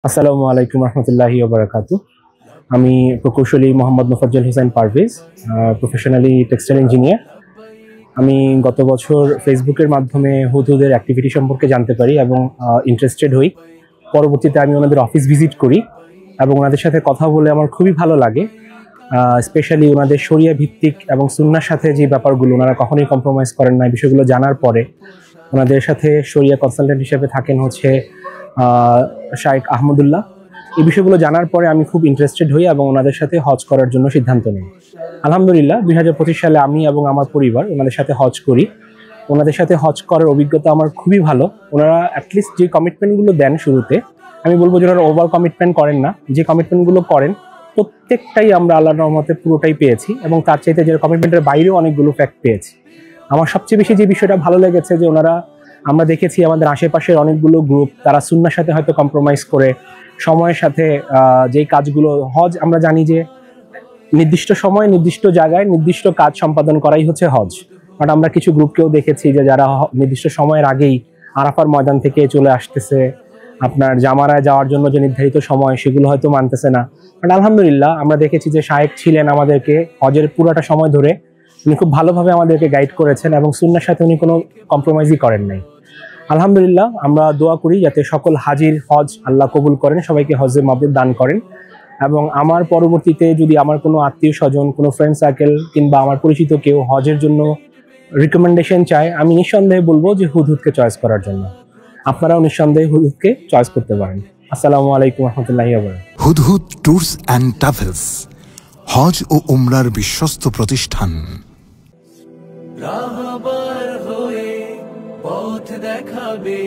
আসসালামু আলাইকুম রহমতুল্লাহি ওয়া বারাকাতু। আমি প্রকৌশলী Mohammad Mufazzal Hossain Parvez, professionally textile engineer. আমি গত বছর ফেসবুকের মাধ্যমে হুদহুদের অ্যাক্টিভিটি সম্পর্কে জানতে পারি এবং ইন্টারেস্টেড হই। পরবর্তীতে আমি ওনাদের অফিস ভিজিট করি এবং ওনাদের সাথে কথা বলে আমার খুবই ভালো লাগে। স্পেশালি ওনাদের শরিয়া ভিত্তিক এবং সুন্নাহর সাথে যে ব্যাপারগুলো ওনারা কখনোই কম্প্রোমাইজ করেন না, এই বিষয়গুলো জানার পরে ওনাদের সাথে শরিয়া কনসালটেন্ট হিসেবে থাকেন হচ্ছে শাইখ আহমদুল্লাহ। এই বিষয়গুলো জানার পরে আমি খুব ইন্টারেস্টেড হই এবং ওনাদের সাথে হজ করার জন্য সিদ্ধান্ত নিই। আলহামদুলিল্লাহ 2025 সালে আমি এবং আমার পরিবার ওনাদের সাথে হজ করি। ওনাদের সাথে হজ করার অভিজ্ঞতা আমার খুবই ভালো। ওনারা অ্যাটলিস্ট যে কমিটমেন্টগুলো দেন শুরুতে, আমি বলবো যে ওনারা ওভার কমিটমেন্ট করেন না। যে কমিটমেন্টগুলো করেন প্রত্যেকটাই আমরা আল্লাহর রহমতে পুরোটাই পেয়েছি এবং তার চাইতে যে কমিটমেন্টের বাইরেও অনেকগুলো ফ্যাক্ট পেয়েছি। আমার সবচেয়ে বেশি যে বিষয়টা ভালো লেগেছে যে ওনারা, আমরা দেখেছি আমাদের আশেপাশের অনেকগুলো গ্রুপ তারা সুন্নাহর সাথে হয়তো কম্প্রোমাইজ করে সময়ের সাথে যেই কাজগুলো, হজ আমরা জানি যে নির্দিষ্ট সময় নির্দিষ্ট জায়গায় নির্দিষ্ট কাজ সম্পাদন করাই হচ্ছে হজ। বাট আমরা কিছু গ্রুপকেও দেখেছি যে যারা নির্দিষ্ট সময়ের আগেই আরাফার ময়দান থেকে চলে আসতেছে, আপনার জামারায় যাওয়ার জন্য যে নির্ধারিত সময় সেগুলো হয়তো মানতেছে না। বাট আলহামদুলিল্লাহ আমরা দেখেছি যে শায়েখ ছিলেন আমাদেরকে হজের পুরোটা সময় ধরে, উনি খুব ভালোভাবে আমাদেরকে গাইড করেছেন এবং সুন্নাহর সাথে উনি কোনো কম্প্রোমাইজই করেন নাই। আলহামদুলিল্লাহ আমরা দোয়া করি যাতে সকল হাজির হজ আল্লাহ কবুল করেন, সবাইকে হজে মাবরুর দান করেন। এবং আমার পরবর্তীতে যদি আমার কোনো আত্মীয় স্বজন, কোনো ফ্রেন্ড সার্কেল কিংবা আমার পরিচিত কেউ হজের জন্য রিকমেন্ডেশন চায়, আমি নিঃসন্দেহে বলবো যে হুদহুদকে চয়েস করার জন্য। আপনারাও নিঃসন্দেহে হুদহুদকে চয়েস করতে পারেন। আসসালামু আলাইকুম রহমতুল্লাহি ওয়া বারাকাতুহু। হুদহুদ ট্যুরস অ্যান্ড ট্রাভেলস, হজ ও উমরার বিশ্বস্ত প্রতিষ্ঠান। রাহবার হয়ে পথ দেখাবে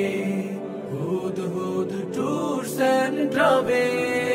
হুদহুদ ট্যুরস অ্যান্ড ট্রাভেলস।